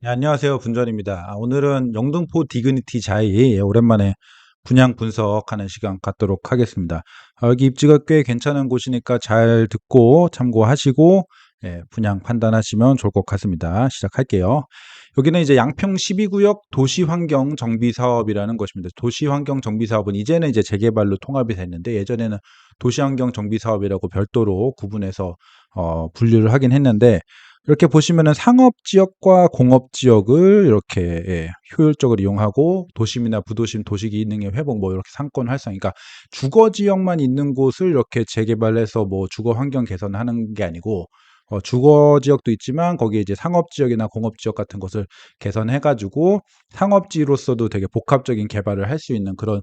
네, 안녕하세요. 분전입니다. 오늘은 영등포 디그니티 자이 오랜만에 분양 분석하는 시간 갖도록 하겠습니다. 여기 입지가 꽤 괜찮은 곳이니까 잘 듣고 참고하시고 분양 판단하시면 좋을 것 같습니다. 시작할게요. 여기는 이제 양평 12구역 도시환경정비사업이라는 것입니다. 도시환경정비사업은 이제는 이제 재개발로 통합이 됐는데 예전에는 도시환경정비사업이라고 별도로 구분해서 분류를 하긴 했는데 이렇게 보시면은 상업지역과 공업지역을 이렇게 효율적으로 이용하고 도심이나 부도심 도시 기능의 회복 뭐 이렇게 상권 활성 그러니까 주거지역만 있는 곳을 이렇게 재개발해서 뭐 주거 환경 개선하는 게 아니고 주거지역도 있지만 거기에 이제 상업지역이나 공업지역 같은 것을 개선해 가지고 상업지로서도 되게 복합적인 개발을 할 수 있는 그런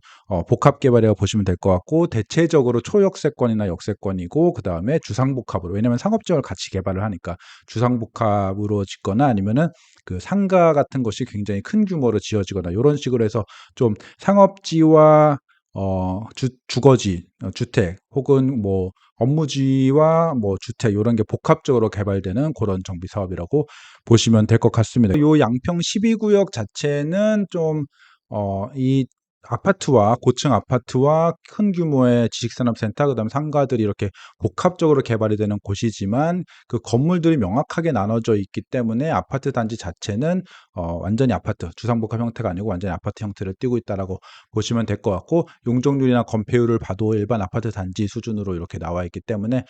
복합 개발이라고 보시면 될 것 같고 대체적으로 초역세권이나 역세권이고 그다음에 주상복합으로 왜냐하면 상업지역을 같이 개발을 하니까 주상복합으로 짓거나 아니면은 그 상가 같은 것이 굉장히 큰 규모로 지어지거나 이런 식으로 해서 좀 상업지와 주거지, 주택 혹은 뭐 업무지와 뭐 주택 요런 게 복합적으로 개발되는 그런 정비 사업이라고 보시면 될 것 같습니다. 요 양평 12구역 자체는 좀 이 아파트와 고층 아파트와 큰 규모의 지식산업센터 그다음에 상가들이 이렇게 복합적으로 개발이 되는 곳이지만 그 건물들이 명확하게 나눠져 있기 때문에 아파트 단지 자체는 완전히 아파트, 주상복합 형태가 아니고 완전히 아파트 형태를 띠고 있다라고 보시면 될 것 같고 용적률이나 건폐율을 봐도 일반 아파트 단지 수준으로 이렇게 나와 있기 때문에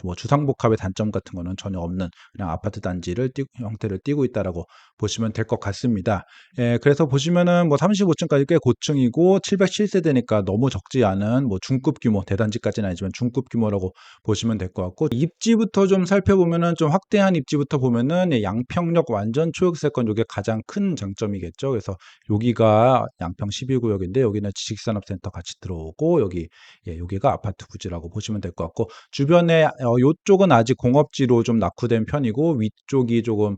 뭐 주상복합의 단점 같은 거는 전혀 없는 그냥 아파트 단지를 형태를 띠고 있다라고 보시면 될 것 같습니다. 예, 그래서 보시면은 뭐 35층까지 꽤 고층이고 707세대니까 너무 적지 않은 뭐 중급 규모, 대단지까지는 아니지만 중급 규모라고 보시면 될 것 같고 입지부터 좀 살펴보면은 좀 확대한 입지부터 보면은 양평역 완전 초역세권 이게 가장 큰 장점이겠죠. 그래서 여기가 양평 12구역인데 여기는 지식산업센터 같이 들어오고 여기가 아파트 부지라고 보시면 될 것 같고 주변에 요쪽은 아직 공업지로 좀 낙후된 편이고 위쪽이 조금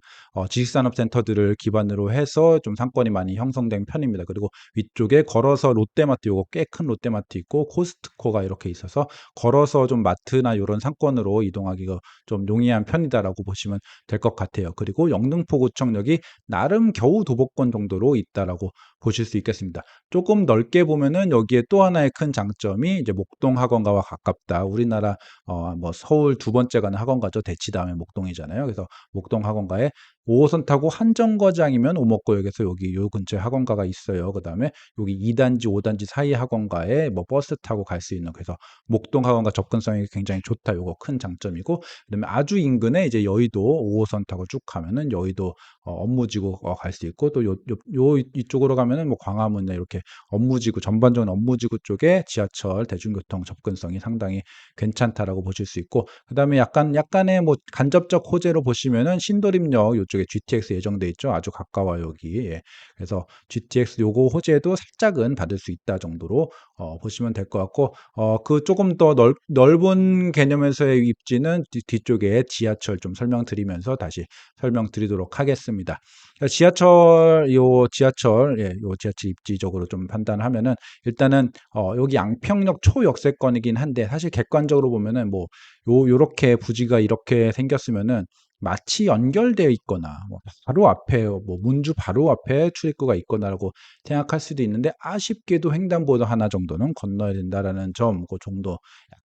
지식산업센터들을 기반으로 해서 좀 상권이 많이 형성된 편입니다. 그리고 위쪽에 걸어서 롯데마트 요거 꽤 큰 롯데마트 있고 코스트코가 이렇게 있어서 걸어서 좀 마트나 이런 상권으로 이동하기가 좀 용이한 편이다라고 보시면 될 것 같아요. 그리고 영등포구청역이 나름 겨우 도보권 정도로 있다라고 보실 수 있겠습니다. 조금 넓게 보면은 여기에 또 하나의 큰 장점이 이제 목동학원가와 가깝다. 우리나라 뭐 서울 두 번째 가는 학원가죠. 대치 다음에 목동이잖아요. 그래서 목동학원가에 5호선 타고 한정거장이면 오목구역에서 여기 요 근처에 학원가가 있어요. 그다음에 여기 2단지, 5단지 사이 학원가에 뭐 버스 타고 갈 수 있는 그래서 목동 학원가 접근성이 굉장히 좋다. 요거 큰 장점이고 그다음에 아주 인근에 이제 여의도 5호선 타고 쭉 가면은 여의도 업무지구 갈 수 있고 또 이쪽으로 가면은 뭐 광화문이나 이렇게 업무지구 전반적인 업무지구 쪽에 지하철 대중교통 접근성이 상당히 괜찮다라고 보실 수 있고 그다음에 약간의 뭐 간접적 호재로 보시면은 신도림역 요쪽에 GTX 예정돼 있죠. 아주 가까워요, 여기. 예. 그래서 GTX 요거 호재도 살짝은 받을 수 있다 정도로 보시면 될 것 같고 그 조금 더 넓은 개념에서의 입지는 뒤쪽에 지하철 좀 설명드리면서 다시 설명드리도록 하겠습니다. 요 지하철 입지적으로 좀 판단하면은 일단은 여기 양평역 초역세권이긴 한데 사실 객관적으로 보면은 뭐 요렇게 부지가 이렇게 생겼으면은 마치 연결되어 있거나 뭐 바로 앞에 뭐 문주 바로 앞에 출입구가 있거나라고 생각할 수도 있는데 아쉽게도 횡단보도 하나 정도는 건너야 된다라는 점, 그 정도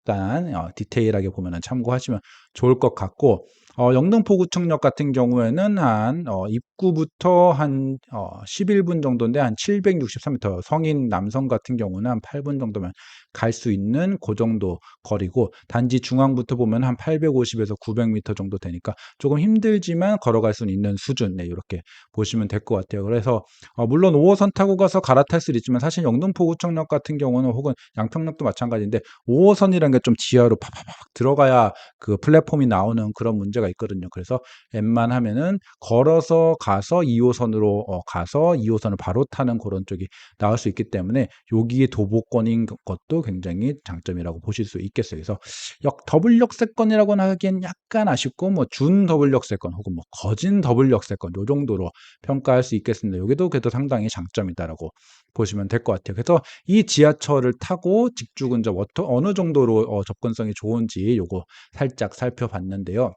약간 디테일하게 보면은 참고하시면 좋을 것 같고 영등포구청역 같은 경우에는 한 입구부터 한 11분 정도인데 한 763m 성인 남성 같은 경우는 한 8분 정도면 갈 수 있는 그 정도 거리고 단지 중앙부터 보면 한 850에서 900m 정도 되니까 조금 힘들지만 걸어갈 수는 있는 수준 이렇게 보시면 될 것 같아요. 그래서 물론 5호선 타고 가서 갈아탈 수도 있지만 사실 영등포구청역 같은 경우는 혹은 양평역도 마찬가지인데 5호선이라는 게 좀 지하로 팍팍팍 들어가야 그 플랫폼이 나오는 그런 문제가 있거든요. 그래서 웬만하면은 걸어서 가서 2호선으로 가서 2호선을 바로 타는 그런 쪽이 나올 수 있기 때문에 여기에 도보권인 것도 굉장히 장점이라고 보실 수 있겠어요. 그래서 더블 역세권이라고는 하기엔 약간 아쉽고 뭐 준 더블 역세권 혹은 뭐 거진 더블 역세권 요 정도로 평가할 수 있겠습니다. 여기도 그래도 상당히 장점이다라고 보시면 될 것 같아요. 그래서 이 지하철을 타고 직주 근접 어느 정도로 접근성이 좋은지 요거 살짝 살펴봤는데요.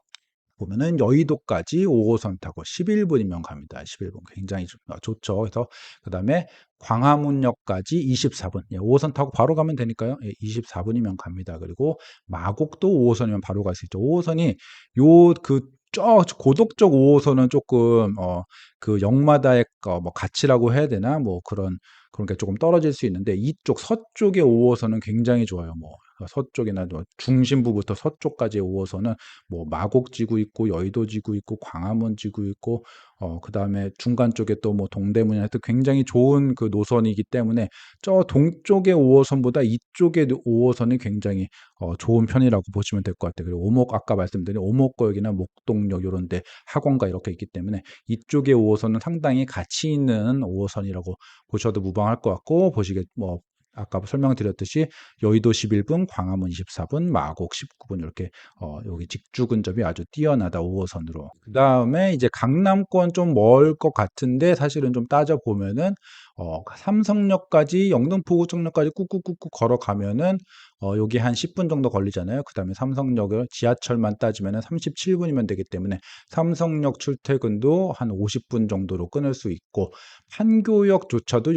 보면은 여의도까지 5호선 타고 11분이면 갑니다. 11분 굉장히 좋죠. 그래서 그다음에 광화문역까지 24분. 예, 5호선 타고 바로 가면 되니까요. 예, 24분이면 갑니다. 그리고 마곡도 5호선이면 바로 갈 수 있죠. 5호선이 요 그 고덕 쪽 5호선은 조금 그 역마다의 뭐 가치라고 해야 되나 뭐 그런 게 조금 떨어질 수 있는데 이쪽 서쪽의 5호선은 굉장히 좋아요. 뭐 서쪽이나 뭐 중심부부터 서쪽까지의 5호선은 뭐 마곡지구 있고 여의도지구 있고 광화문지구 있고 그다음에 중간 쪽에 또 뭐 동대문이나 하여튼 굉장히 좋은 그 노선이기 때문에 저 동쪽의 5호선보다 이쪽의 5호선이 굉장히 좋은 편이라고 보시면 될 것 같아요. 그리고 아까 말씀드린 오목구역이나 목동역 요런 데 학원가 이렇게 있기 때문에 이쪽의 5호선은 상당히 가치 있는 5호선이라고 보셔도 무방할 것 같고 뭐 아까 설명드렸듯이 여의도 11분, 광화문 24분, 마곡 19분 이렇게 여기 직주 근접이 아주 뛰어나다 5호선으로. 그다음에 이제 강남권 좀 멀 것 같은데 사실은 좀 따져 보면은 삼성역까지 영등포구청역까지 꾹꾹꾹꾹 걸어가면은 여기 한 10분 정도 걸리잖아요. 그다음에 삼성역을 지하철만 따지면은 37분이면 되기 때문에 삼성역 출퇴근도 한 50분 정도로 끊을 수 있고 판교역조차도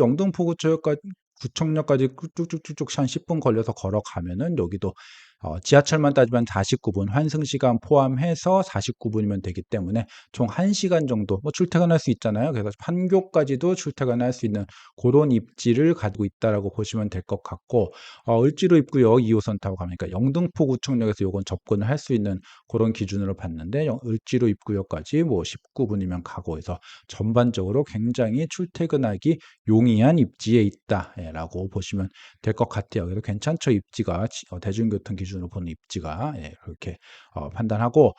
구청역까지 쭉쭉쭉쭉 한 10분 걸려서 걸어가면은 여기도 지하철만 따지면 49분, 환승시간 포함해서 49분이면 되기 때문에 총 1시간 정도 뭐 출퇴근할 수 있잖아요. 그래서 판교까지도 출퇴근할 수 있는 그런 입지를 가지고 있다라고 보시면 될 것 같고 을지로 입구역 2호선 타고 가니까 영등포구청역에서 요건 접근을 할 수 있는 그런 기준으로 봤는데 을지로 입구역까지 뭐 19분이면 가고 해서 전반적으로 굉장히 출퇴근하기 용이한 입지에 있다라고 보시면 될 것 같아요. 그래서 괜찮죠, 입지가 대중교통 기준으로 보는 입지가 그렇게 판단하고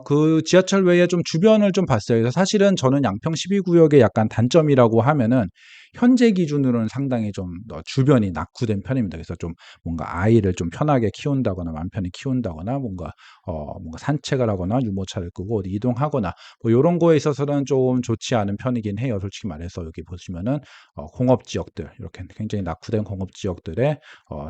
그 지하철 외에 좀 주변을 좀 봤어요. 그래서 사실은 저는 양평 12구역의 약간 단점이라고 하면은 현재 기준으로는 상당히 좀 주변이 낙후된 편입니다. 그래서 좀 뭔가 아이를 좀 편하게 키운다거나 맘 편히 키운다거나 뭔가 산책을 하거나 유모차를 끄고 어디 이동하거나 뭐 요런 거에 있어서는 좀 좋지 않은 편이긴 해요. 솔직히 말해서 여기 보시면은 공업 지역들 이렇게 굉장히 낙후된 공업 지역들의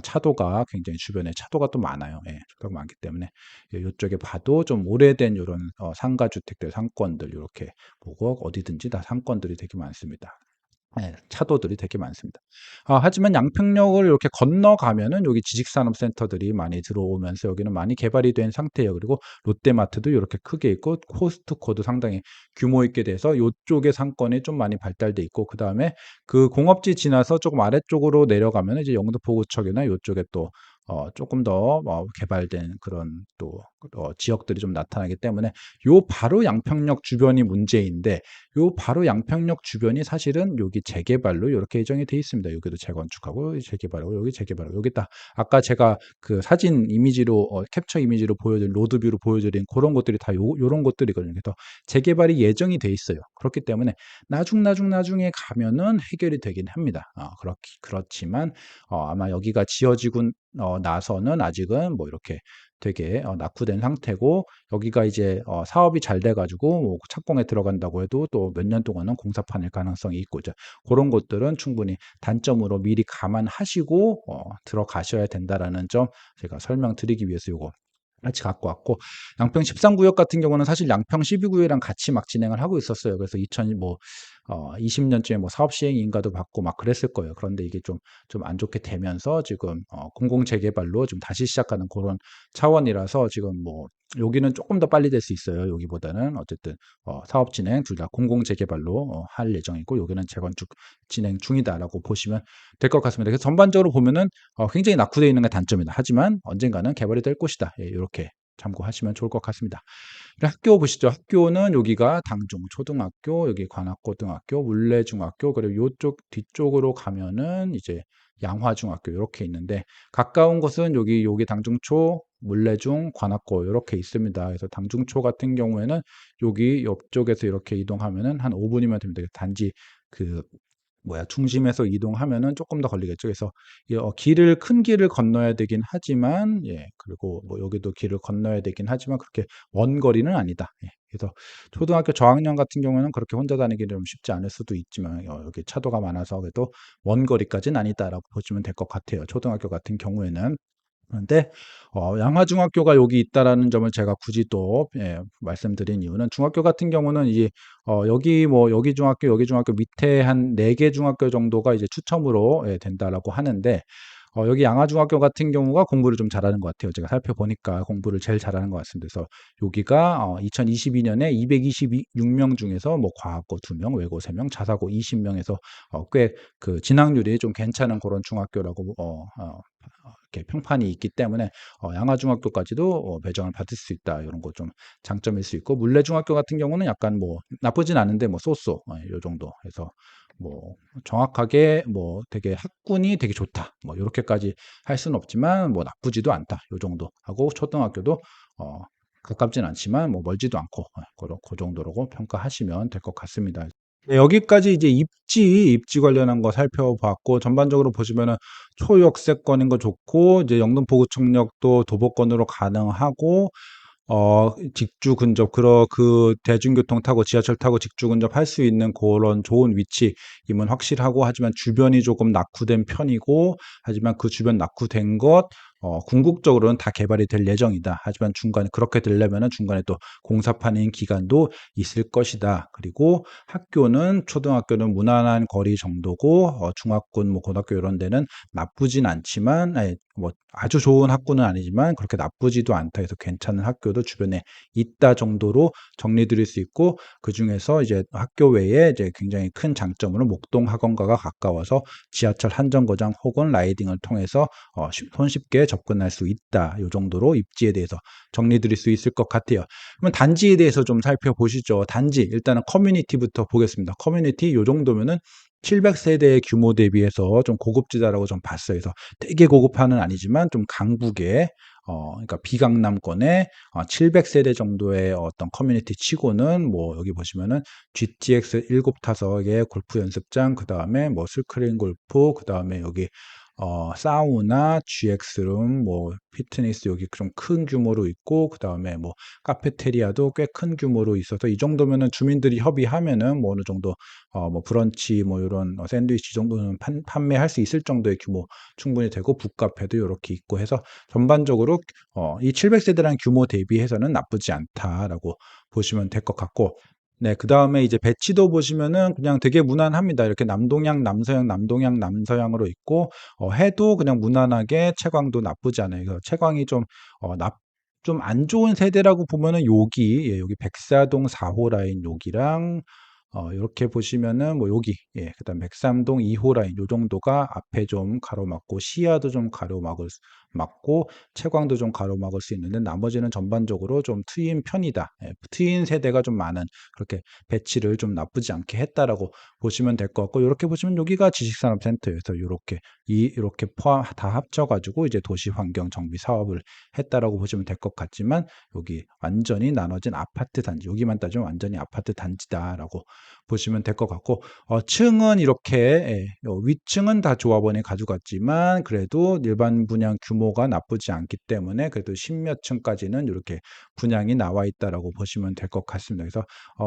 차도가 굉장히 주변에 차도가 또 많아요. 예, 차도가 많기 때문에 이쪽에 봐도 좀 오래된 이런 상가 주택들 상권들 이렇게 보고 어디든지 다 상권들이 되게 많습니다. 예, 차도들이 되게 많습니다. 하지만 양평역을 이렇게 건너가면은 여기 지식산업센터들이 많이 들어오면서 여기는 많이 개발이 된 상태예요. 그리고 롯데마트도 이렇게 크게 있고 코스트코도 상당히 규모 있게 돼서 요쪽의 상권이 좀 많이 발달돼 있고 그다음에 그 공업지 지나서 조금 아래쪽으로 내려가면 이제 영등포구청이나 요쪽에 또 조금 더 개발된 그런 또 지역들이 좀 나타나기 때문에 요 바로 양평역 주변이 문제인데 요 바로 양평역 주변이 사실은 여기 재개발로 이렇게 예정이 돼 있습니다. 여기도 재건축하고 재개발하고 여기 재개발하고 여기 딱 아까 제가 그 사진 이미지로 캡처 이미지로 보여드린 로드뷰로 보여드린 그런 것들이 다 요런 것들이거든요. 그래서 재개발이 예정이 돼 있어요. 그렇기 때문에 나중에 가면은 해결이 되긴 합니다. 그렇지만 아마 여기가 지어지고 나서는 아직은 뭐 이렇게 되게 낙후된 상태고 여기가 이제 사업이 잘 돼 가지고 뭐 착공에 들어간다고 해도 또 몇 년 동안은 공사판일 가능성이 있고 이제 그런 것들은 충분히 단점으로 미리 감안하시고 들어가셔야 된다라는 점 제가 설명드리기 위해서 요거 같이 갖고 왔고 양평 13구역 같은 경우는 사실 양평 12구역이랑 같이 막 진행을 하고 있었어요. 그래서 2000 뭐 20년쯤에 뭐 사업 시행 인가도 받고 막 그랬을 거예요. 그런데 이게 좀 안 좋게 되면서 지금 공공 재개발로 좀 다시 시작하는 그런 차원이라서 지금 뭐 여기는 조금 더 빨리 될 수 있어요. 여기보다는 어쨌든 사업 진행 둘 다 공공 재개발로 할 예정이고 여기는 재건축 진행 중이다라고 보시면 될 것 같습니다. 그래서 전반적으로 보면은 굉장히 낙후되어 있는 게 단점이다. 하지만 언젠가는 개발이 될 것이다. 예, 이렇게 참고하시면 좋을 것 같습니다. 학교 보시죠. 학교는 여기가 당중초등학교, 여기 관악고등학교, 물레중학교, 그리고 요쪽 뒤쪽으로 가면은 이제 양화중학교 이렇게 있는데 가까운 곳은 여기 당중초, 물레중, 관악고 이렇게 있습니다. 그래서 당중초 같은 경우에는 여기 옆쪽에서 이렇게 이동하면은 한 5분이면 됩니다. 단지 그 중심에서 이동하면은 조금 더 걸리겠죠. 그래서 큰 길을 건너야 되긴 하지만 그리고 뭐 여기도 길을 건너야 되긴 하지만 그렇게 먼 거리는 아니다. 예. 그래서 초등학교 저학년 같은 경우에는 그렇게 혼자 다니기는 좀 쉽지 않을 수도 있지만 여기 차도가 많아서 그래도 먼 거리까지는 아니다라고 보시면 될 것 같아요. 초등학교 같은 경우에는 그런데 양화중학교가 여기 있다라는 점을 제가 굳이 또 말씀드린 이유는 중학교 같은 경우는 이제 여기 뭐 여기 중학교 밑에 한 4개 중학교 정도가 이제 추첨으로 된다라고 하는데 여기 양화중학교 같은 경우가 공부를 좀 잘하는 것 같아요. 제가 살펴보니까 공부를 제일 잘하는 것 같습니다. 그래서 여기가 2022년에 226명 중에서 뭐 과학고 2명, 외고 3명, 자사고 20명에서 꽤 그 진학률이 좀 괜찮은 그런 중학교라고 이렇게 평판이 있기 때문에 양화중학교까지도 배정을 받을 수 있다. 이런 거 좀 장점일 수 있고 물레중학교 같은 경우는 약간 뭐 나쁘진 않은데 뭐 쏘쏘 요 정도 해서 뭐 정확하게 뭐 되게 학군이 되게 좋다. 뭐 요렇게까지 할 수는 없지만 뭐 나쁘지도 않다. 요 정도 하고 초등학교도 어 가깝진 않지만 뭐 멀지도 않고 그 정도라고 평가하시면 될 것 같습니다. 네, 여기까지 이제 입지 관련한 거 살펴봤고 전반적으로 보시면은 초역세권인 거 좋고 이제 영등포구청역도 도보권으로 가능하고 직주 근접 그 대중교통 타고 지하철 타고 직주 근접할 수 있는 그런 좋은 위치임은 확실하고 하지만 주변이 조금 낙후된 편이고 하지만 그 주변 낙후된 것 궁극적으로는 다 개발이 될 예정이다. 하지만 중간에 그렇게 되려면은 중간에 또 공사판인 기간도 있을 것이다. 그리고 학교는 초등학교는 무난한 거리 정도고 중학군 뭐 고등학교 이런 데는 나쁘진 않지만 아니, 뭐 아주 좋은 학군은 아니지만 그렇게 나쁘지도 않다 해서 괜찮은 학교도 주변에 있다 정도로 정리드릴 수 있고 그중에서 이제 학교 외에 이제 굉장히 큰 장점으로 목동 학원가가 가까워서 지하철 한정거장 혹은 라이딩을 통해서 손쉽게 접근할 수 있다. 이 정도로 입지에 대해서 정리드릴 수 있을 것 같아요. 그러면 단지에 대해서 좀 살펴보시죠. 단지 일단은 커뮤니티부터 보겠습니다. 커뮤니티 이 정도면은 700세대의 규모 대비해서 좀 고급지다라고 좀 봤어요. 그래서 되게 고급화는 아니지만 좀 강북에 그러니까 비강남권에 700세대 정도의 어떤 커뮤니티 치고는 뭐 여기 보시면은 GTX 7타석의 골프 연습장, 그 다음에 뭐 스크린 골프, 그 다음에 여기 사우나, GX룸, 뭐 피트니스 여기 좀 큰 규모로 있고 그 다음에 뭐 카페테리아도 꽤 큰 규모로 있어서 이 정도면은 주민들이 협의하면은 뭐 어느 정도 뭐 브런치 뭐 이런 샌드위치 정도는 판매할 수 있을 정도의 규모 충분히 되고 북카페도 이렇게 있고 해서 전반적으로 이 700세대라는 규모 대비해서는 나쁘지 않다라고 보시면 될 것 같고 네, 그다음에 이제 배치도 보시면은 그냥 되게 무난합니다. 이렇게 남동향, 남서향, 남동향, 남서향으로 있고 해도 그냥 무난하게 채광도 나쁘지 않아요. 그래서 채광이 좀 좀 안 좋은 세대라고 보면은 여기 백사동 4호 라인 여기랑 요렇게 보시면은 뭐 여기 그다음 백삼동 2호 라인 요 정도가 앞에 좀 가로막고 시야도 좀 막고 채광도 좀 가로막을 수 있는데 나머지는 전반적으로 좀 트인 편이다. 트인 세대가 좀 많은 그렇게 배치를 좀 나쁘지 않게 했다라고 보시면 될 것 같고 요렇게 보시면 여기가 지식산업센터에서 요렇게 포함 다 합쳐 가지고 이제 도시환경 정비 사업을 했다라고 보시면 될 것 같지만 여기 완전히 나눠진 아파트 단지 여기만 따지면 완전히 아파트 단지다라고 보시면 될 것 같고 층은 이렇게 위층은 다 조합원이 가져갔지만 그래도 일반 분양 규모가 나쁘지 않기 때문에 그래도 10몇 층까지는 이렇게 분양이 나와 있다라고 보시면 될 것 같습니다. 그래서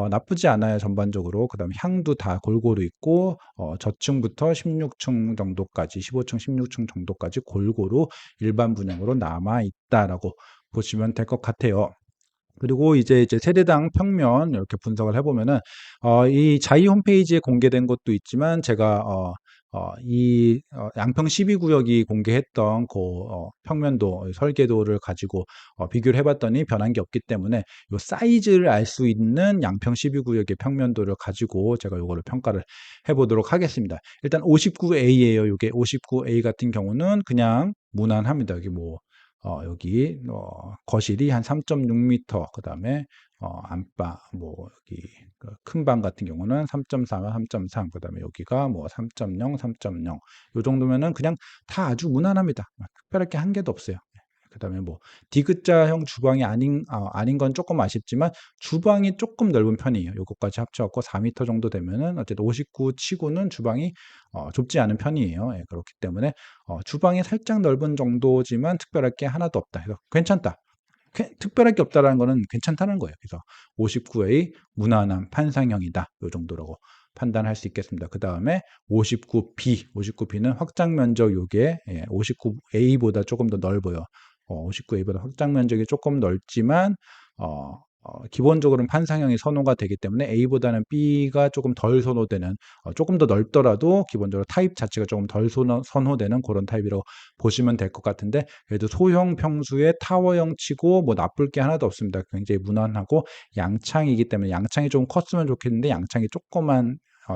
나쁘지 않아요 전반적으로. 그다음 향도 다 골고루 있고 저층부터 16층 정도까지 15층 16층 정도까지 골고루 일반 분양으로 남아 있다라고 보시면 될 것 같아요. 그리고 이제 세대당 평면 이렇게 분석을 해보면은 이 자이 홈페이지에 공개된 것도 있지만 제가 양평 12구역이 공개했던 그 평면도 설계도를 가지고 비교를 해봤더니 변한 게 없기 때문에 요 사이즈를 알 수 있는 양평 12구역의 평면도를 가지고 제가 요거를 평가를 해보도록 하겠습니다. 일단 59A예요. 이게 59A 같은 경우는 그냥 무난합니다. 여기 뭐 여기 거실이 한 3.6m 그다음에 안방 뭐 여기 큰 방 같은 경우는 3.4와 3.3 그다음에 여기가 뭐 3.0, 3.0 요 정도면은 그냥 다 아주 무난합니다. 특별할 게 한 개도 없어요. 그다음에 뭐 디귿자형 주방이 아닌 건 조금 아쉽지만 주방이 조금 넓은 편이에요. 요것까지 합쳐갖고 4m 정도 되면은 어쨌든 59 치고는 주방이 좁지 않은 편이에요. 예, 그렇기 때문에 주방이 살짝 넓은 정도지만 특별할 게 하나도 없다. 그래서 괜찮다. 특별할 게 없다라는 거는 괜찮다는 거예요. 그래서 59A 무난한 판상형이다. 요 정도라고 판단할 수 있겠습니다. 그 다음에 59B는 확장 면적 요게 59A보다 조금 더 넓어요. 59A보다 확장 면적이 조금 넓지만 기본적으로는 판상형이 선호가 되기 때문에 A보다는 B가 조금 덜 선호되는 조금 더 넓더라도 기본적으로 타입 자체가 조금 덜 선호되는 그런 타입이라고 보시면 될 것 같은데 그래도 소형 평수의 타워형 치고 뭐 나쁠 게 하나도 없습니다. 굉장히 무난하고 양창이기 때문에 양창이 좀 컸으면 좋겠는데 양창이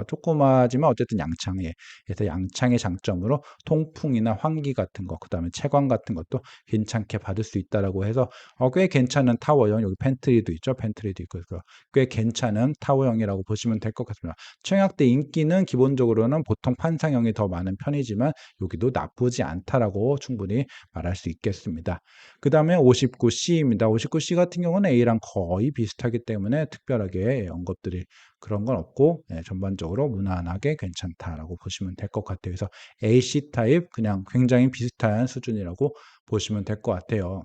조그마지만 어쨌든 양창이에요. 그래서 양창의 장점으로 통풍이나 환기 같은 거, 그 다음에 채광 같은 것도 괜찮게 받을 수 있다라고 해서 꽤 괜찮은 타워형, 여기 팬트리도 있죠. 팬트리도 있고, 그래서 꽤 괜찮은 타워형이라고 보시면 될 것 같습니다. 청약대 인기는 기본적으로는 보통 판상형이 더 많은 편이지만 여기도 나쁘지 않다라고 충분히 말할 수 있겠습니다. 그 다음에 59C입니다. 59C 같은 경우는 A랑 거의 비슷하기 때문에 특별하게 언급드릴 그런 건 없고 전반적으로 무난하게 괜찮다라고 보시면 될 것 같아요. 그래서 AC 타입 그냥 굉장히 비슷한 수준이라고 보시면 될 것 같아요.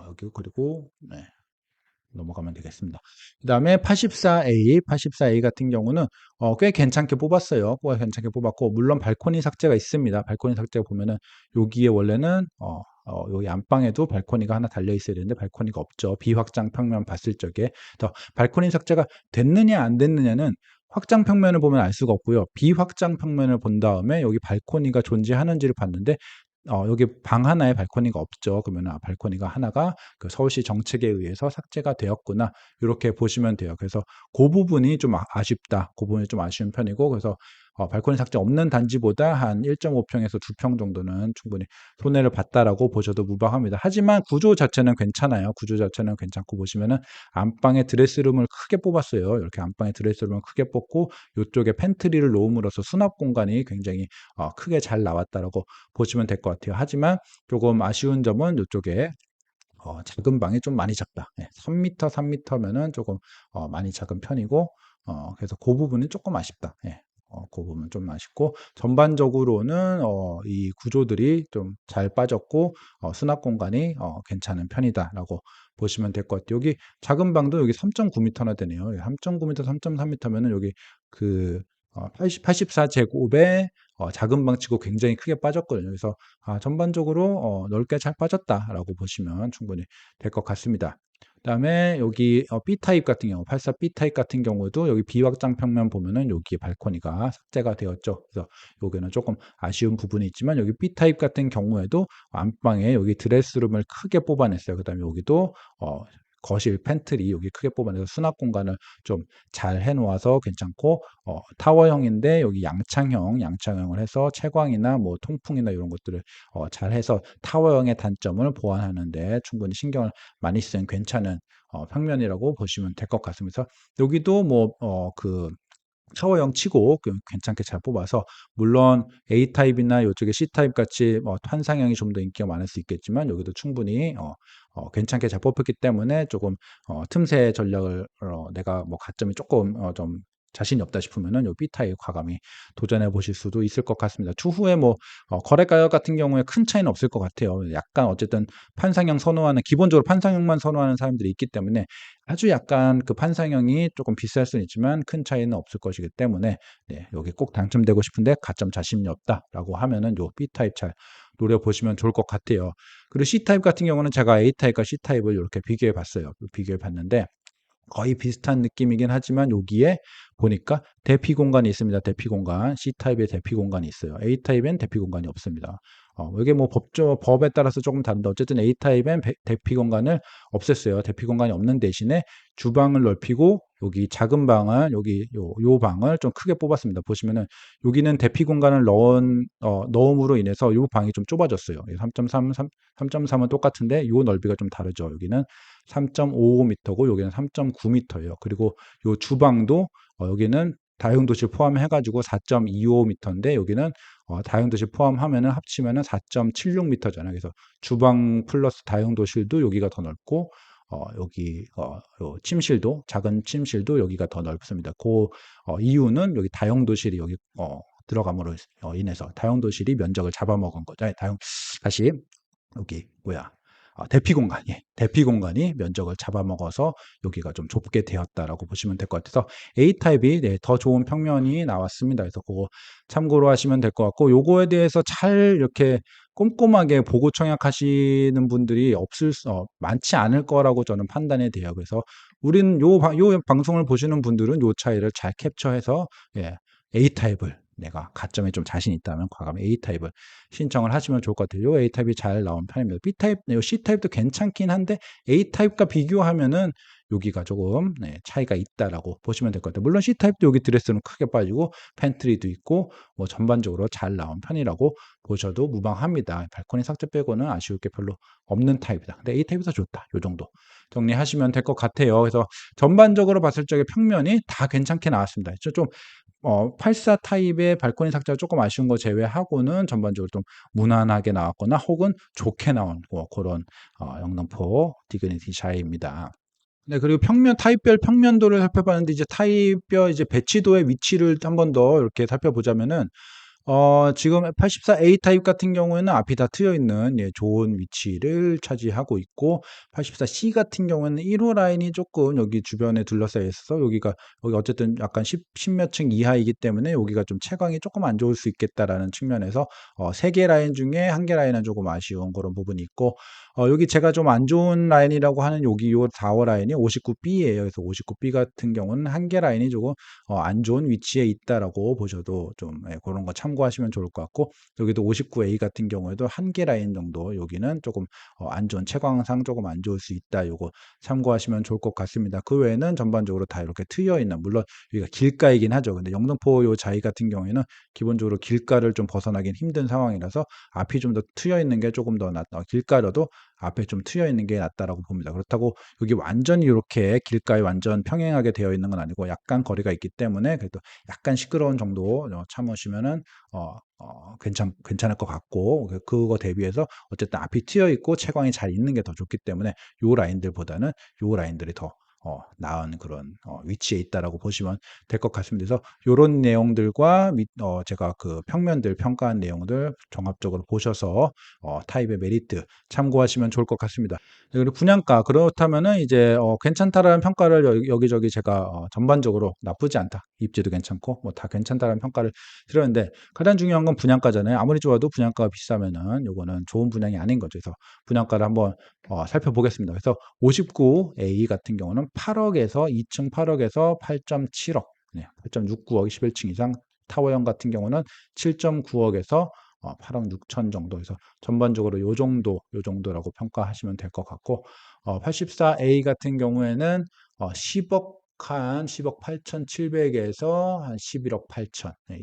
여기 그리고 넘어가면 되겠습니다. 그 다음에 84A 같은 경우는 꽤 괜찮게 뽑았어요. 꽤 괜찮게 뽑았고 물론 발코니 삭제가 있습니다. 발코니 삭제가 보면은 여기에 원래는 여기 안방에도 발코니가 하나 달려 있어야 되는데 발코니가 없죠. 비확장 평면 봤을 적에 더 발코니 삭제가 됐느냐 안 됐느냐는 확장 평면을 보면 알 수가 없고요. 비확장 평면을 본 다음에 여기 발코니가 존재하는지를 봤는데 여기 방 하나에 발코니가 없죠. 그러면 발코니가 하나가 그 서울시 정책에 의해서 삭제가 되었구나. 이렇게 보시면 돼요. 그래서 그 부분이 좀 아쉽다. 그 부분이 좀 아쉬운 편이고 그래서 발코니 삭제 없는 단지보다 한 1.5평에서 2평 정도는 충분히 손해를 봤다라고 보셔도 무방합니다. 하지만 구조 자체는 괜찮아요. 구조 자체는 괜찮고 보시면은 안방에 드레스룸을 크게 뽑았어요. 이렇게 안방에 드레스룸을 크게 뽑고 이쪽에 팬트리를 놓음으로써 수납 공간이 굉장히 크게 잘 나왔다라고 보시면 될 것 같아요. 하지만 조금 아쉬운 점은 이쪽에 작은 방이 좀 많이 작다. 3m, 3m면은 조금 많이 작은 편이고 그래서 그 부분이 조금 아쉽다. 그 부분 좀 아쉽고 전반적으로는 이 구조들이 좀 잘 빠졌고 수납 공간이 괜찮은 편이다라고 보시면 될 것 같아요. 여기 작은 방도 여기 3.9m나 되네요. 3.9m, 3.3m면은 여기 그 84제곱에 작은 방 치고 굉장히 크게 빠졌거든요. 그래서 전반적으로 넓게 잘 빠졌다라고 보시면 충분히 될 것 같습니다. 그다음에 여기 B타입 같은 경우 84B타입 같은 경우도 여기 비확장 평면 보면은 여기 발코니가 삭제가 되었죠. 그래서 여기는 조금 아쉬운 부분이 있지만 여기 B타입 같은 경우에도 안방에 여기 드레스룸을 크게 뽑아냈어요. 그다음에 여기도 거실 팬트리 여기 크게 뽑아내서 수납 공간을 좀 잘 해놓아서 괜찮고 타워형인데 여기 양창형을 해서 채광이나 뭐 통풍이나 이런 것들을 잘 해서 타워형의 단점을 보완하는데 충분히 신경을 많이 쓴 괜찮은 평면이라고 보시면 될 것 같습니다. 여기도 뭐그 샤워형 치고 괜찮게 잘 뽑아서 물론 A타입이나 이쪽에 C타입 같이 탄상형이 좀 더 인기가 많을 수 있겠지만 여기도 충분히 괜찮게 잘 뽑혔기 때문에 조금 틈새 전략을 내가 뭐 가점이 조금 좀 자신이 없다 싶으면은 요 B타입 과감히 도전해 보실 수도 있을 것 같습니다. 추후에 뭐 거래 가격 같은 경우에 큰 차이는 없을 것 같아요. 약간 어쨌든 판상형 선호하는 기본적으로 판상형만 선호하는 사람들이 있기 때문에 아주 약간 그 판상형이 조금 비쌀 수는 있지만 큰 차이는 없을 것이기 때문에 여기 꼭 당첨되고 싶은데 가점 자신이 없다라고 하면은 요 B타입 잘 노려보시면 좋을 것 같아요. 그리고 C타입 같은 경우는 제가 A타입과 C타입을 이렇게 비교해 봤어요. 비교해 봤는데 거의 비슷한 느낌이긴 하지만 여기에 보니까 대피 공간이 있습니다. 대피 공간. C타입에 대피 공간이 있어요. A타입엔 대피 공간이 없습니다. 이게 뭐 법에 따라서 조금 다른데 어쨌든 A타입엔 대피 공간을 없앴어요. 대피 공간이 없는 대신에 주방을 넓히고 여기 작은 방을 여기 요 방을 좀 크게 뽑았습니다. 보시면은 여기는 대피 공간을 넣음으로 인해서 요 방이 좀 좁아졌어요. 3.3은 똑같은데 요 넓이가 좀 다르죠. 여기는 3.55m고 여기는 3.9m예요. 그리고 요 주방도 여기는 다용도실 포함해가지고 4.25m인데 여기는 다용도실 포함하면은 합치면은 4.76m잖아요. 그래서 주방 플러스 다용도실도 여기가 더 넓고 여기 요 침실도 작은 침실도 여기가 더 넓습니다. 그 이유는 여기 다용도실이 여기 들어감으로 인해서 다용도실이 면적을 잡아먹은 거죠. 다시 여기 뭐야? 대피 공간, 예, 대피 공간이 면적을 잡아먹어서 여기가 좀 좁게 되었다라고 보시면 될 것 같아서 A타입이 네, 더 좋은 평면이 나왔습니다. 그래서 그거 참고로 하시면 될 것 같고 요거에 대해서 잘 이렇게 꼼꼼하게 보고 청약하시는 분들이 많지 않을 거라고 저는 판단이 돼요. 그래서 우리는 요 방송을 보시는 분들은 요 차이를 잘 캡처해서 예, A타입을 내가 가점에 좀 자신 있다면 과감히 A타입을 신청을 하시면 좋을 것 같아요. 요 A타입이 잘 나온 편입니다. B타입, 요 C타입도 괜찮긴 한데 A타입과 비교하면은 여기가 조금 네, 차이가 있다라고 보시면 될 것 같아요. 물론 C타입도 여기 드레스는 크게 빠지고 팬트리도 있고 뭐 전반적으로 잘 나온 편이라고 보셔도 무방합니다. 발코니 삭제 빼고는 아쉬울 게 별로 없는 타입이다. 근데 A타입이 더 좋다. 요 정도 정리하시면 될 것 같아요. 그래서 전반적으로 봤을 적에 평면이 다 괜찮게 나왔습니다. 좀 84 타입의 발코니 삭제가 조금 아쉬운 거 제외하고는 전반적으로 좀 무난하게 나왔거나 혹은 좋게 나온 그런 영등포 디그니티 샤이입니다. 네, 그리고 타입별 평면도를 살펴봤는데 이제 타입별 이제 배치도의 위치를 한 번 더 이렇게 살펴보자면은 지금 84A 타입 같은 경우에는 앞이 다 트여 있는 예, 좋은 위치를 차지하고 있고 84C 같은 경우에는 1호 라인이 조금 여기 주변에 둘러싸여 있어서 여기 어쨌든 약간 10몇 층 이하이기 때문에 여기가 좀 채광이 조금 안 좋을 수 있겠다라는 측면에서 3개 라인 중에 1개 라인은 조금 아쉬운 그런 부분이 있고 여기 제가 좀 안 좋은 라인이라고 하는 여기 요 4호 라인이 59B예요. 그래서 59B 같은 경우는 1개 라인이 조금 안 좋은 위치에 있다라고 보셔도 좀 예, 그런 거 참고하시면 좋을 것 같고 여기도 59A 같은 경우에도 1개 라인 정도 여기는 조금 안 좋은 채광상 조금 안 좋을 수 있다. 요거 참고하시면 좋을 것 같습니다. 그 외에는 전반적으로 다 이렇게 트여 있는 물론 여기가 길가이긴 하죠. 근데 영등포 요 자이 같은 경우에는 기본적으로 길가를 좀 벗어나긴 힘든 상황이라서 앞이 좀 더 트여 있는 게 조금 더 낫다. 길가라도 앞에 좀 트여 있는 게 낫다라고 봅니다. 그렇다고 여기 완전히 이렇게 길가에 완전 평행하게 되어 있는 건 아니고 약간 거리가 있기 때문에 그래도 약간 시끄러운 정도 참으시면은 괜찮을 것 같고 그거 대비해서 어쨌든 앞이 트여 있고 채광이 잘 있는 게 더 좋기 때문에 요 라인들보다는 요 라인들이 더 나은 그런 위치에 있다라고 보시면 될 것 같습니다. 그래서 요런 내용들과 제가 그 평면들 평가한 내용들 종합적으로 보셔서 타입의 메리트 참고하시면 좋을 것 같습니다. 네, 그리고 분양가 그렇다면은 이제 괜찮다라는 평가를 여기저기 제가 전반적으로 나쁘지 않다. 입지도 괜찮고 뭐 다 괜찮다라는 평가를 드렸는데 가장 중요한 건 분양가잖아요. 아무리 좋아도 분양가가 비싸면은 요거는 좋은 분양이 아닌 거죠. 그래서 분양가를 한번 살펴보겠습니다. 그래서 59A 같은 경우는 8억에서 2층 8억에서 8.7억, 네, 8.69억 11층 이상 타워형 같은 경우는 7.9억에서 8억 6천 정도 해서 전반적으로 요 정도라고 평가하시면 될 것 같고 84A 같은 경우에는 10억 8,700에서 한 11억 8천. 네,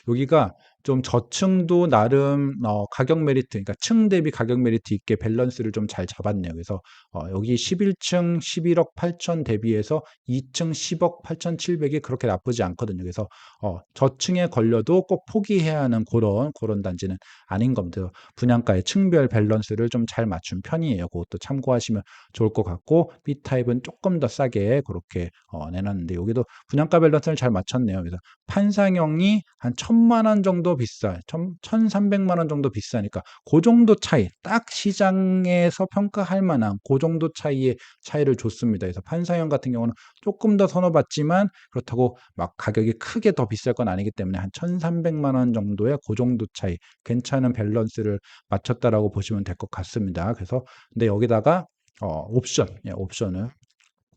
여기가 좀 저층도 나름 가격 메리트, 그러니까 층 대비 가격 메리트 있게 밸런스를 좀 잘 잡았네요. 그래서 여기 11층 11억 8천 대비해서 2층 10억 8,700이 그렇게 나쁘지 않거든요. 그래서 저층에 걸려도 꼭 포기해야 하는 그런 단지는 아닌 겁니다. 분양가의 층별 밸런스를 좀 잘 맞춘 편이에요. 그것도 참고하시면 좋을 것 같고 B타입은 조금 더 싸게 그렇게 내놨는데 여기도 분양가 밸런스를 잘 맞췄네요. 그래서 판상형이 한 1,000만 원 정도 비싸, 1,300만 원 정도 비싸니까 그 정도 차이, 딱 시장에서 평가할 만한 그 정도 차이를 줬습니다. 그래서 판상형 같은 경우는 조금 더 선호받지만 그렇다고 막 가격이 크게 더 비쌀 건 아니기 때문에 한 1,300만 원 정도의 그 정도 차이, 괜찮은 밸런스를 맞췄다라고 보시면 될 것 같습니다. 그래서 근데 여기다가 옵션을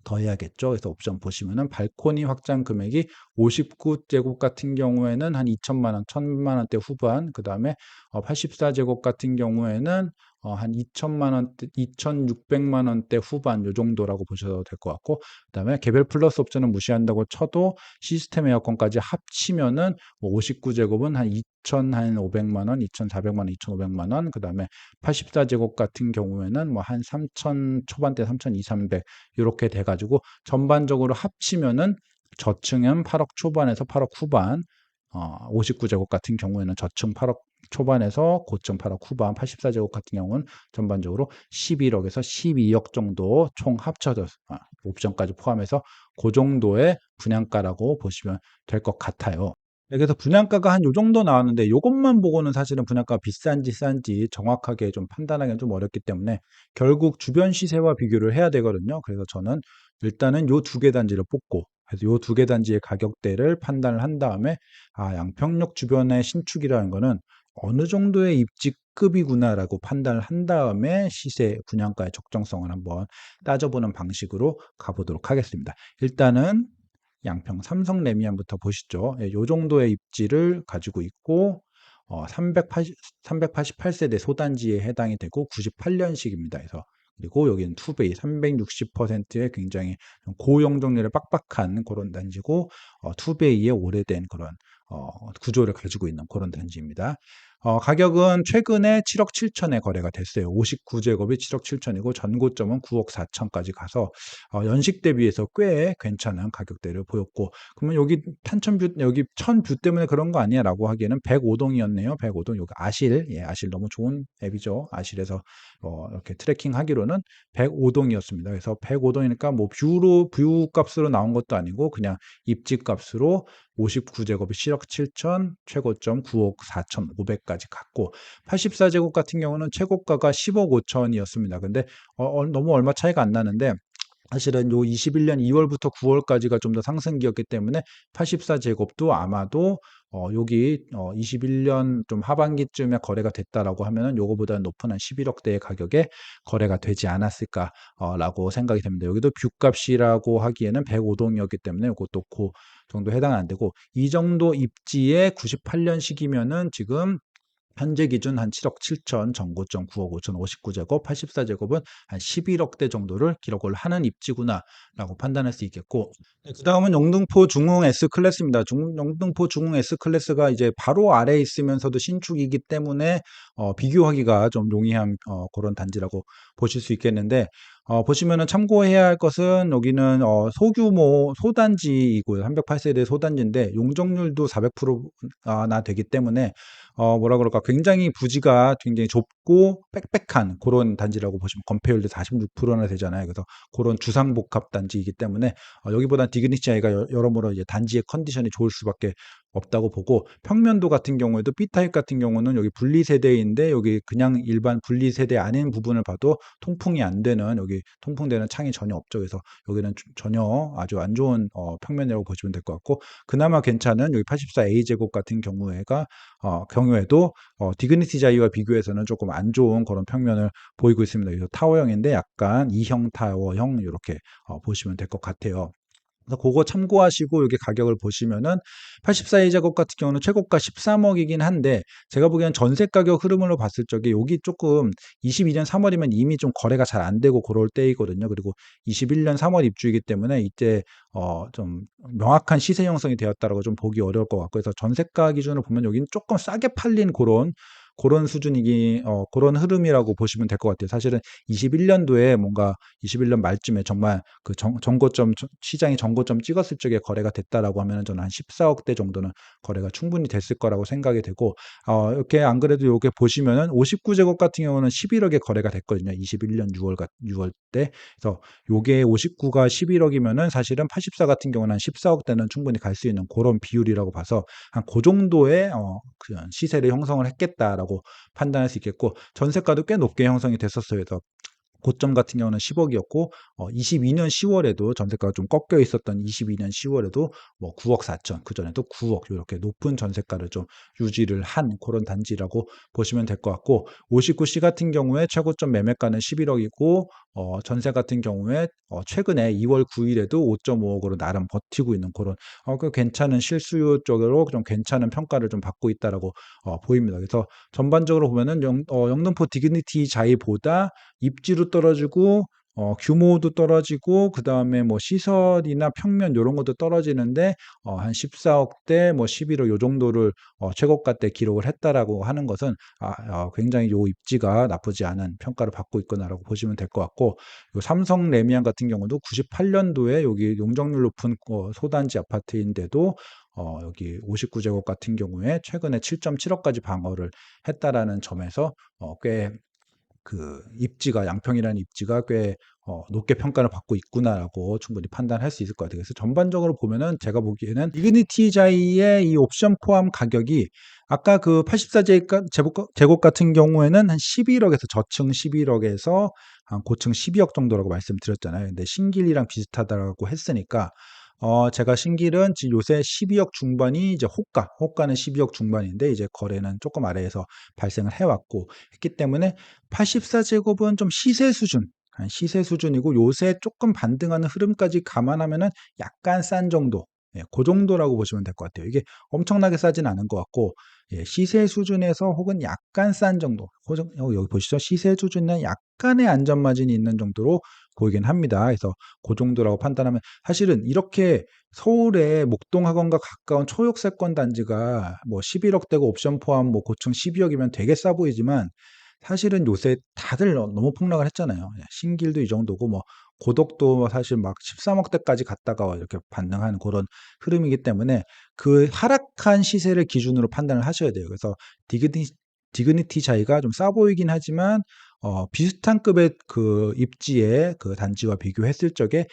더해야겠죠. 그래서 옵션 보시면은 발코니 확장 금액이 59제곱 같은 경우에는 한 2천만 원, 1,000만 원대 후반, 그 다음에 84제곱 같은 경우에는 한 2천만 원대, 2,600만 원대 후반 요 정도라고 보셔도 될 것 같고, 그 다음에 개별 플러스 옵션은 무시한다고 쳐도 시스템 에어컨까지 합치면은 59제곱은 한 2,500만 원, 2,400만 원, 2,500만 원, 그 다음에 84제곱 같은 경우에는 뭐 한 3,000 초반대 3,200, 300 이렇게 돼가지고 전반적으로 합치면은 저층은 8억 초반에서 8억 후반, 59제곱 같은 경우에는 저층 8억 초반에서 고층 8억 후반, 84제곱 같은 경우는 전반적으로 11억에서 12억 정도 총 합쳐서 옵션까지 포함해서 그 정도의 분양가라고 보시면 될 것 같아요. 네, 그래서 분양가가 한 요 정도 나왔는데 요것만 보고는 사실은 분양가가 비싼지 싼지 정확하게 좀 판단하기는 좀 어렵기 때문에 결국 주변 시세와 비교를 해야 되거든요. 그래서 저는 일단은 요 두 개 단지를 뽑고 그래서 요 두 개 단지의 가격대를 판단을 한 다음에 양평역 주변의 신축이라는 거는 어느 정도의 입지급이구나라고 판단을 한 다음에 시세 분양가의 적정성을 한번 따져보는 방식으로 가보도록 하겠습니다. 일단은 양평 삼성 레미안부터 보시죠. 예, 요 정도의 입지를 가지고 있고 388세대 소단지에 해당이 되고 98년식입니다. 그래서 그리고 여기는 투베이 360%의 굉장히 고용적률에 빡빡한 그런 단지고 투베이의 오래된 그런 구조를 가지고 있는 그런 단지입니다. 가격은 최근에 7억 7천에 거래가 됐어요. 59제곱이 7억 7천이고 전고점은 9억 4천까지 가서 연식 대비해서 꽤 괜찮은 가격대를 보였고 그러면 여기 탄천뷰 여기 천뷰 때문에 그런 거 아니야라고 하기에는 105동이었네요. 105동 여기 아실 예, 아실 너무 좋은 앱이죠. 아실에서 이렇게 트래킹하기로는 105동이었습니다. 그래서 105동이니까 뭐 뷰 값으로 나온 것도 아니고 그냥 입지 값으로 59제곱이 7억 7천, 최고점 9억 4천 5백까지 갔고 84제곱 같은 경우는 최고가가 10억 5천이었습니다. 근데 너무 얼마 차이가 안 나는데 사실은 요 21년 2월부터 9월까지가 좀 더 상승기였기 때문에 84제곱도 아마도 여기 21년 좀 하반기쯤에 거래가 됐다라고 하면은 요거보다 높은 한 11억대의 가격에 거래가 되지 않았을까라고 생각이 됩니다. 여기도 뷰값이라고 하기에는 105동이었기 때문에 이것도 그 정도 해당 안 되고 이 정도 입지에 98년식이면은 지금 현재 기준 한 7억 7천, 전고점 9억 5천 59제곱, 84제곱은 한 11억대 정도를 기록을 하는 입지구나라고 판단할 수 있겠고, 네, 그 다음은 영등포 중흥 S클래스입니다. 영등포 중흥 S클래스가 이제 바로 아래에 있으면서도 신축이기 때문에 비교하기가 좀 용이한 그런 단지라고 보실 수 있겠는데, 보시면은 참고해야 할 것은 여기는 소규모 소단지이고요. 308세대 소단지인데 용적률도 400%나 되기 때문에 뭐라 그럴까 굉장히 부지가 굉장히 좁고 빽빽한 그런 단지라고 보시면 건폐율도 46%나 되잖아요. 그래서 그런 주상복합 단지이기 때문에 여기보다 디그니티 아이가 여러모로 이제 단지의 컨디션이 좋을 수밖에 없다고 보고 평면도 같은 경우에도 B타입 같은 경우는 여기 분리세대인데 여기 그냥 일반 분리세대 아닌 부분을 봐도 통풍이 안 되는 여기 통풍되는 창이 전혀 없죠. 그래서 여기는 전혀 아주 안 좋은 평면이라고 보시면 될 것 같고 그나마 괜찮은 여기 84A제곱 같은 경우에도 디그니티 자이와 비교해서는 조금 안 좋은 그런 평면을 보이고 있습니다. 그래서 타워형인데 약간 2형 타워형 이렇게 보시면 될 것 같아요. 그래서 그거 참고하시고 여기 가격을 보시면은 84A작업 같은 경우는 최고가 13억이긴 한데 제가 보기엔 전세 가격 흐름으로 봤을 적에 여기 조금 22년 3월이면 이미 좀 거래가 잘 안 되고 그럴 때이거든요. 그리고 21년 3월 입주이기 때문에 이때 좀 명확한 시세 형성이 되었다라고 좀 보기 어려울 것 같고 그래서 전세가 기준으로 보면 여기는 조금 싸게 팔린 그런 수준이기 그런 흐름이라고 보시면 될 것 같아요. 사실은 21년도에 뭔가 21년 말쯤에 정말 그 정고점 시장이 정고점 찍었을 적에 거래가 됐다라고 하면은 저는 한 14억대 정도는 거래가 충분히 됐을 거라고 생각이 되고 이렇게 안 그래도 요게 보시면은 59제곱 같은 경우는 11억에 거래가 됐거든요. 21년 6월 때. 그래서 요게 59가 11억이면은 사실은 84 같은 경우는 한 14억대는 충분히 갈 수 있는 그런 비율이라고 봐서 한 그 정도의 그런 시세를 형성을 했겠다라고 판단할 수 있겠고 전세가도 꽤 높게 형성이 됐었어요. 그래서 고점 같은 경우는 10억이었고 22년 10월에도 전세가가 좀 꺾여 있었던 22년 10월에도 뭐 9억 4천 그전에도 9억 이렇게 높은 전세가를 좀 유지를 한 그런 단지라고 보시면 될 것 같고 59C 같은 경우에 최고점 매매가는 11억이고 전세 같은 경우에 최근에 2월 9일에도 5.5억으로 나름 버티고 있는 그런 그 괜찮은 실수요 쪽으로 좀 괜찮은 평가를 좀 받고 있다라고 보입니다. 그래서 전반적으로 보면은 영등포 디그니티 자이보다 입지도 떨어지고 규모도 떨어지고 그다음에 뭐 시설이나 평면 요런 것도 떨어지는데 한 14억대 뭐 11억 요 정도를 최고가 때 기록을 했다라고 하는 것은 굉장히 요 입지가 나쁘지 않은 평가를 받고 있구나라고 보시면 될 것 같고 요 삼성 레미안 같은 경우도 98년도에 여기 용적률 높은 소단지 아파트인데도 여기 59제곱 같은 경우에 최근에 7.7억까지 방어를 했다라는 점에서 꽤 그 입지가 양평이라는 입지가 꽤 높게 평가를 받고 있구나라고 충분히 판단할 수 있을 것 같아요. 그래서 전반적으로 보면은 제가 보기에는 디그니티 자이의 이 옵션 포함 가격이 아까 그 84제곱 같은 경우에는 한 11억에서 저층 11억에서 한 고층 12억 정도라고 말씀드렸잖아요. 근데 신길이랑 비슷하다고 했으니까 제가 신길은 지금 요새 12억 중반이 이제 호가는 12억 중반인데 이제 거래는 조금 아래에서 발생을 해왔고 했기 때문에 84제곱은 좀 시세 수준, 시세 수준이고 요새 조금 반등하는 흐름까지 감안하면은 약간 싼 정도, 예, 그 정도라고 보시면 될 것 같아요. 이게 엄청나게 싸진 않은 것 같고, 예, 시세 수준에서 혹은 약간 싼 정도, 여기 보시죠. 시세 수준에 약간의 안전 마진이 있는 정도로 보이긴 합니다. 그래서 그 정도라고 판단하면 사실은 이렇게 서울의 목동학원과 가까운 초역세권 단지가 뭐 11억대고 옵션 포함 뭐 고층 12억이면 되게 싸 보이지만 사실은 요새 다들 너무 폭락을 했잖아요. 예, 신길도 이 정도고 뭐 고덕도 사실 막 13억대까지 갔다가 이렇게 반등하는 그런 흐름이기 때문에 그 하락한 시세를 기준으로 판단을 하셔야 돼요. 그래서 디그니티 자이가 좀 싸 보이긴 하지만 비슷한 급의 그 입지의 그 단지와 비교했을 적에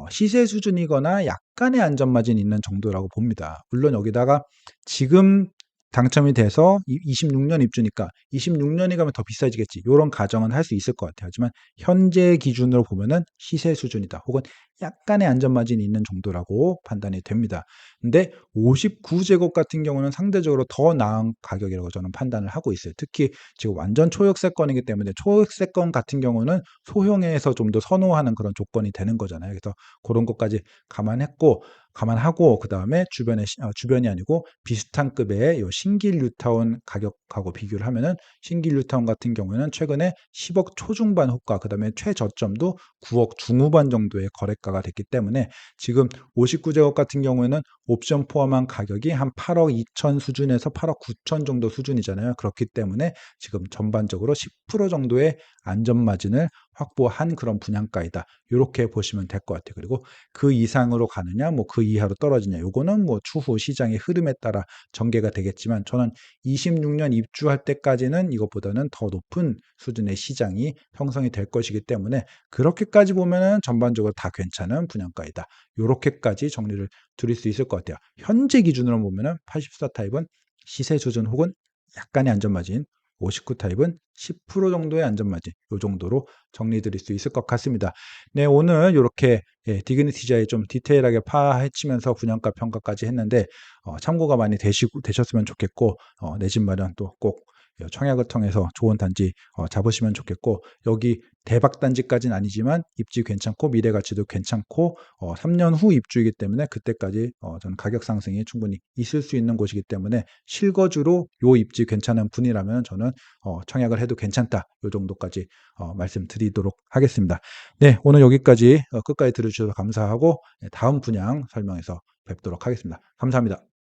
시세 수준이거나 약간의 안전 마진이 있는 정도라고 봅니다. 물론 여기다가 지금 당첨이 돼서 26년 입주니까 26년이 가면 더 비싸지겠지. 요런 가정은 할 수 있을 것 같아요. 하지만 현재 기준으로 보면은 시세 수준이다. 혹은 약간의 안전 마진이 있는 정도라고 판단이 됩니다. 근데 59제곱 같은 경우는 상대적으로 더 나은 가격이라고 저는 판단을 하고 있어요. 특히 지금 완전 초역세권이기 때문에 초역세권 같은 경우는 소형에서 좀 더 선호하는 그런 조건이 되는 거잖아요. 그래서 그런 것까지 감안하고 그다음에 주변이 아니고 비슷한 급의 요 신길 뉴타운 가격하고 비교를 하면은 신길 뉴타운 같은 경우에는 최근에 10억 초중반 호가 그다음에 최저점도 9억 중후반 정도의 거래가가 됐기 때문에 지금 59제곱 같은 경우에는 옵션 포함한 가격이 한 8억 2천 수준에서 8억 9천 정도 수준이잖아요. 그렇기 때문에 지금 전반적으로 10% 정도의 안전 마진을 확보한 그런 분양가이다. 이렇게 보시면 될 것 같아요. 그리고 그 이상으로 가느냐, 뭐 그 이하로 떨어지냐, 요거는 뭐 추후 시장의 흐름에 따라 전개가 되겠지만 저는 26년 입주할 때까지는 이것보다는 더 높은 수준의 시장이 형성이 될 것이기 때문에 그렇게까지 보면은 전반적으로 다 괜찮은 분양가이다. 요렇게까지 정리를 드릴 수 있을 것 같아요. 현재 기준으로 보면은 84 타입은 시세 수준 혹은 약간의 안전마진, 59 타입은 10% 정도의 안전마진, 요 정도로 정리 드릴 수 있을 것 같습니다. 네, 오늘 이렇게 디그니티 자이 좀 디테일하게 파헤치면서 분양가 평가까지 했는데 참고가 많이 되셨으면 좋겠고 내 집 마련 또 꼭 청약을 통해서 좋은 단지 잡으시면 좋겠고 여기 대박 단지까지는 아니지만 입지 괜찮고 미래 가치도 괜찮고 3년 후 입주이기 때문에 그때까지 저는 가격 상승이 충분히 있을 수 있는 곳이기 때문에 실거주로 요 입지 괜찮은 분이라면 저는 청약을 해도 괜찮다. 요 정도까지 말씀드리도록 하겠습니다. 네, 오늘 여기까지 끝까지 들어주셔서 감사하고 다음 분양 설명에서 뵙도록 하겠습니다. 감사합니다.